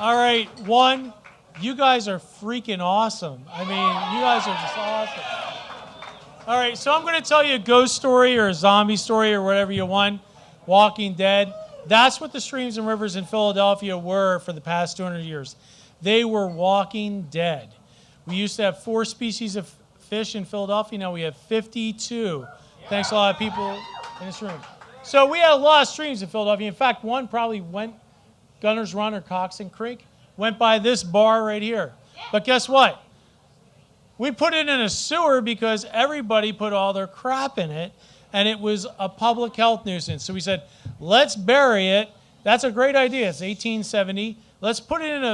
All right, one, you guys are freaking awesome. I mean, you guys are just awesome. All right, so I'm going to tell you a ghost story or a zombie story or whatever you want, Walking Dead. That's what the streams and rivers in Philadelphia were for the past 200 years. They were walking dead. We used to have 4 species of fish in Philadelphia. Now we have 52. Thanks to a lot of people in this room. So we had a lot of streams in Philadelphia. In fact, one probably went, Gunner's Run or Coxon Creek, went by this bar right here. But guess what? We put it in a sewer because everybody put all their crap in it, and it was a public health nuisance. So we said, let's bury it. That's a great idea. It's 1870. Let's put it in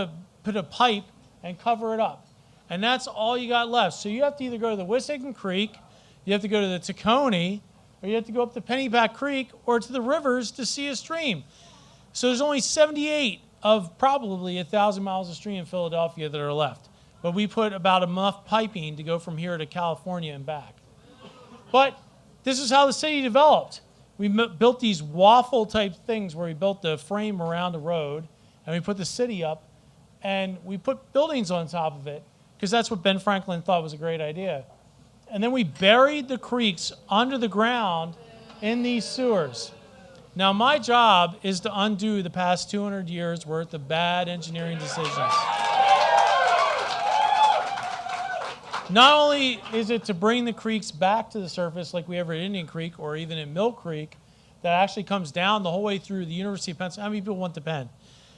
a pipe and cover it up. And that's all you got left. So you have to either go to the Wissahickon Creek, you have to go to the Tacony, or you have to go up to Pennyback Creek or to the rivers to see a stream. So there's only 78 of probably 1,000 miles of stream in Philadelphia that are left. But we put about enough piping to go from here to California and back. But this is how the city developed. We built these waffle-type things where we built the frame around the road, and we put the city up, and we put buildings on top of it, because that's what Ben Franklin thought was a great idea. And then we buried the creeks under the ground in these sewers. Now, my job is to undo the past 200 years' worth of bad engineering decisions. Not only is it to bring the creeks back to the surface like we have at Indian Creek or even in Mill Creek, that actually comes down the whole way through the University of Pennsylvania. How many people went to Penn?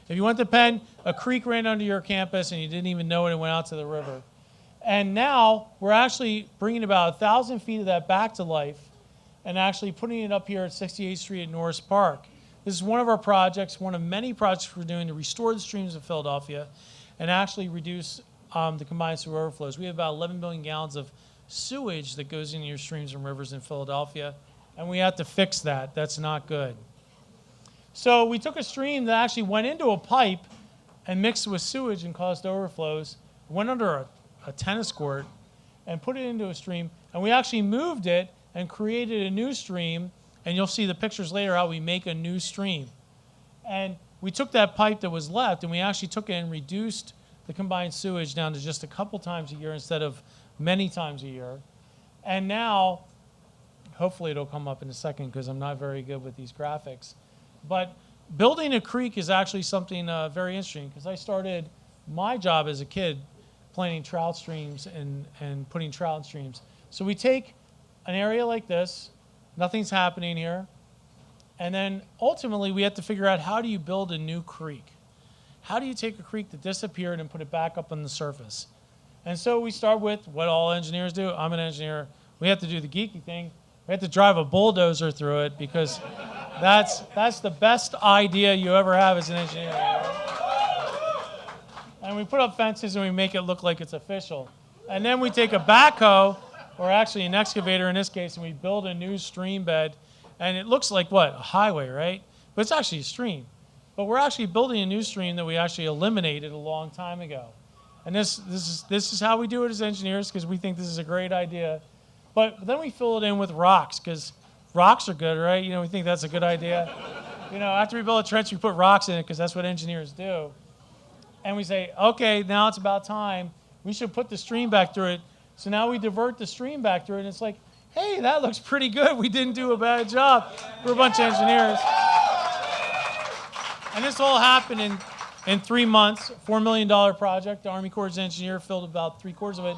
If you went to Penn, a creek ran under your campus and you didn't even know it and went out to the river. And now we're actually bringing about 1,000 feet of that back to life and actually putting it up here at 68th Street at Norris Park. This is one of our projects, one of many projects we're doing to restore the streams of Philadelphia and actually reduce the combined sewer overflows. We have about 11 million gallons of sewage that goes into your streams and rivers in Philadelphia, and we have to fix that. That's not good. So we took a stream that actually went into a pipe and mixed with sewage and caused overflows, went under a tennis court, and put it into a stream, and we actually moved it and created a new stream, and you'll see the pictures later how we make a new stream. And we took that pipe that was left, and we actually took it and reduced the combined sewage down to just a couple times a year instead of many times a year. And now, hopefully it'll come up in a second because I'm not very good with these graphics, but building a creek is actually something very interesting because I started my job as a kid planting trout streams and putting trout in streams. So we take an area like this, nothing's happening here, and then ultimately we have to figure out how do you build a new creek? How do you take a creek that disappeared and put it back up on the surface? And so we start with what all engineers do. I'm an engineer. We have to do the geeky thing. We have to drive a bulldozer through it because that's the best idea you ever have as an engineer. And we put up fences and we make it look like it's official. And then we take a backhoe, or actually an excavator in this case, and we build a new stream bed. And it looks like what? A highway, right? But it's actually a stream. But we're actually building a new stream that we actually eliminated a long time ago. And this is how we do it as engineers because we think this is a great idea. But then we fill it in with rocks because rocks are good, right? You know, we think that's a good idea. You know, after we build a trench, we put rocks in it because that's what engineers do. And we say, okay, now it's about time. We should put the stream back through it. So now we divert the stream back through it, and it's like, hey, that looks pretty good. We didn't do a bad job. We're a bunch of engineers. And this all happened in 3 months, $4 million project. The Army Corps engineer filled about 3/4 of it.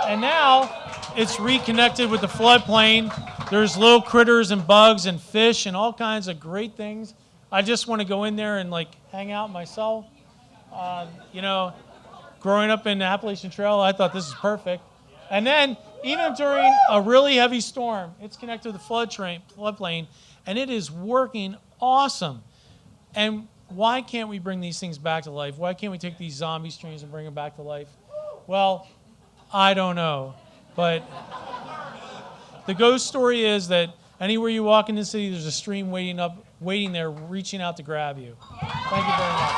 And now it's reconnected with the floodplain. There's little critters and bugs and fish and all kinds of great things. I just want to go in there and like hang out myself. You know, growing up in the Appalachian Trail, I thought this is perfect. And then even during a really heavy storm, it's connected to the floodplain, and it is working awesome. And why can't we bring these things back to life? Why can't we take these zombie streams and bring them back to life? Well, I don't know. But the ghost story is that anywhere you walk in the city, there's a stream waiting there, reaching out to grab you. Thank you very much.